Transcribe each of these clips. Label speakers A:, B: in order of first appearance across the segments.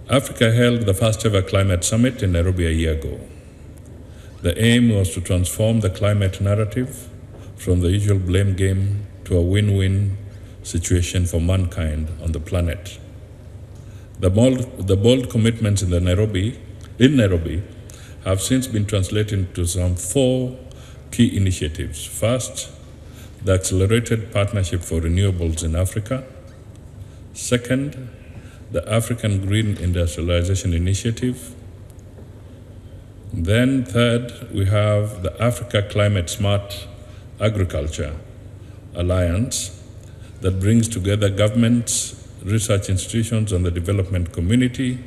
A: Africa held the first ever climate summit in Nairobi a year ago. The aim was to transform the climate narrative from the usual blame game to a win-win situation for mankind on the planet. The bold commitments in Nairobi have since been translated into some 4 key initiatives. First, the Accelerated Partnership for Renewables in Africa. Second, the African Green Industrialization Initiative. Then third, we have the Africa Climate Smart Agriculture Alliance that brings together governments, research institutions, and the development community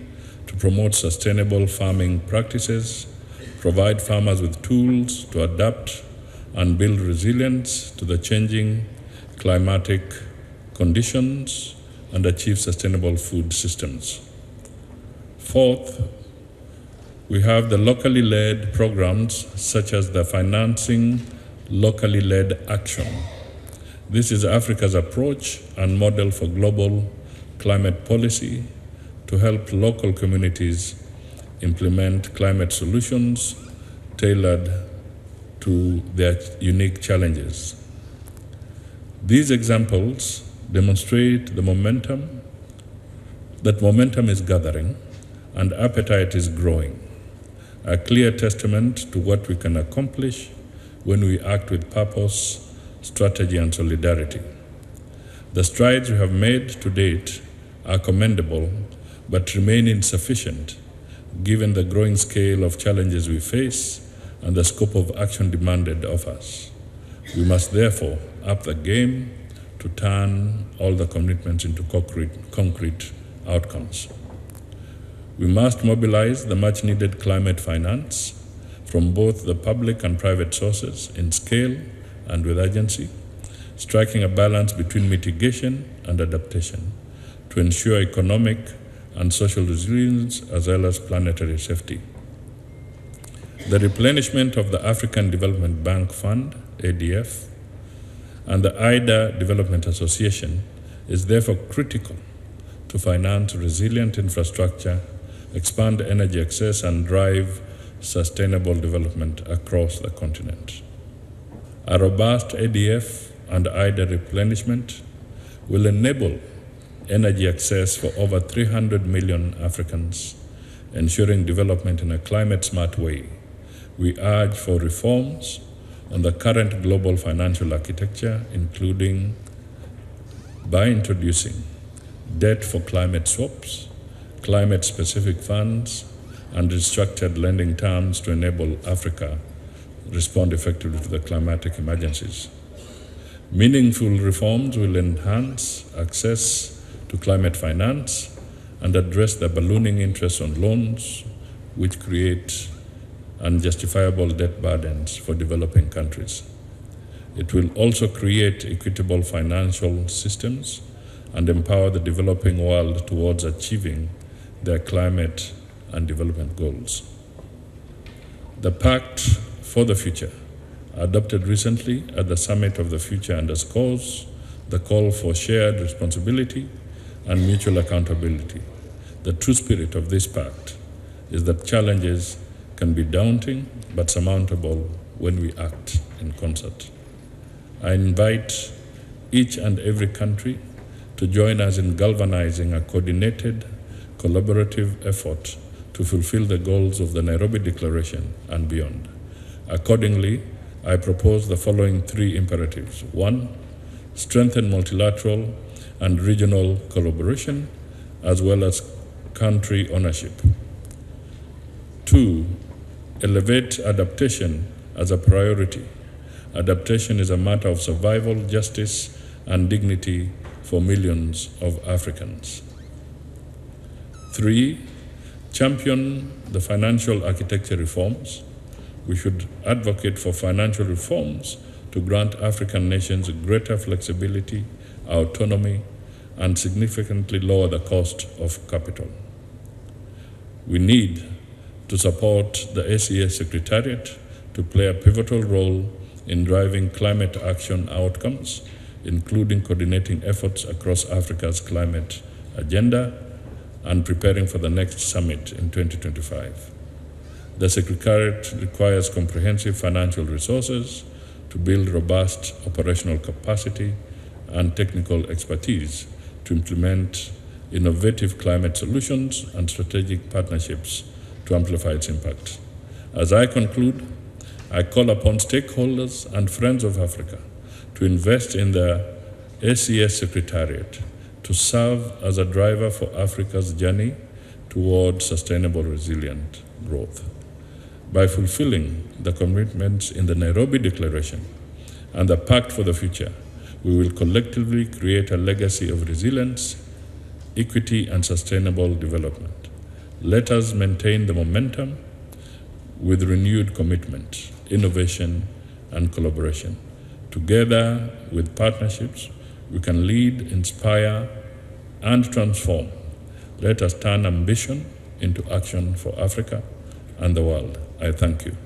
A: to promote sustainable farming practices, provide farmers with tools to adapt and build resilience to the changing climatic conditions, and achieve sustainable food systems. Fourth, we have the locally led programs such as the Financing Locally Led Action. This is Africa's approach and model for global climate policy to help local communities implement climate solutions tailored to their unique challenges. These examples demonstrate that momentum is gathering and appetite is growing, a clear testament to what we can accomplish when we act with purpose, strategy, and solidarity. The strides we have made to date are commendable, but remain insufficient given the growing scale of challenges we face and the scope of action demanded of us. We must therefore up the game to turn all the commitments into concrete outcomes. We must mobilize the much-needed climate finance from both the public and private sources in scale and with urgency, striking a balance between mitigation and adaptation to ensure economic and social resilience as well as planetary safety. The replenishment of the African Development Bank Fund, ADF, and the IDA Development Association is therefore critical to finance resilient infrastructure, expand energy access, and drive sustainable development across the continent. A robust ADF and IDA replenishment will enable energy access for over 300 million Africans, ensuring development in a climate-smart way. We urge for reforms on the current global financial architecture, including by introducing debt for climate swaps, climate-specific funds, and restructured lending terms to enable Africa respond effectively to the climatic emergencies. Meaningful reforms will enhance access to climate finance and address the ballooning interest on loans, which create unjustifiable debt burdens for developing countries. It will also create equitable financial systems and empower the developing world towards achieving their climate and development goals. The Pact for the Future, adopted recently at the Summit of the Future, underscores the call for shared responsibility and mutual accountability. The true spirit of this pact is that challenges can be daunting but surmountable when we act in concert. I invite each and every country to join us in galvanizing a coordinated, collaborative effort to fulfill the goals of the Nairobi Declaration and beyond. Accordingly, I propose the following 3 imperatives. 1, strengthen multilateral and regional collaboration as well as country ownership. 2, elevate adaptation as a priority. Adaptation is a matter of survival, justice, and dignity for millions of Africans. 3, champion the financial architecture reforms. We should advocate for financial reforms to grant African nations greater flexibility, autonomy, and significantly lower the cost of capital. We need to support the ACA Secretariat to play a pivotal role in driving climate action outcomes, including coordinating efforts across Africa's climate agenda, and preparing for the next summit in 2025. The Secretariat requires comprehensive financial resources to build robust operational capacity and technical expertise to implement innovative climate solutions and strategic partnerships to amplify its impact. As I conclude, I call upon stakeholders and friends of Africa to invest in the ACS Secretariat to serve as a driver for Africa's journey toward sustainable, resilient growth. By fulfilling the commitments in the Nairobi Declaration and the Pact for the Future, we will collectively create a legacy of resilience, equity, and sustainable development. Let us maintain the momentum with renewed commitment, innovation, and collaboration. Together with partnerships, we can lead, inspire, and transform. Let us turn ambition into action for Africa and the world. I thank you.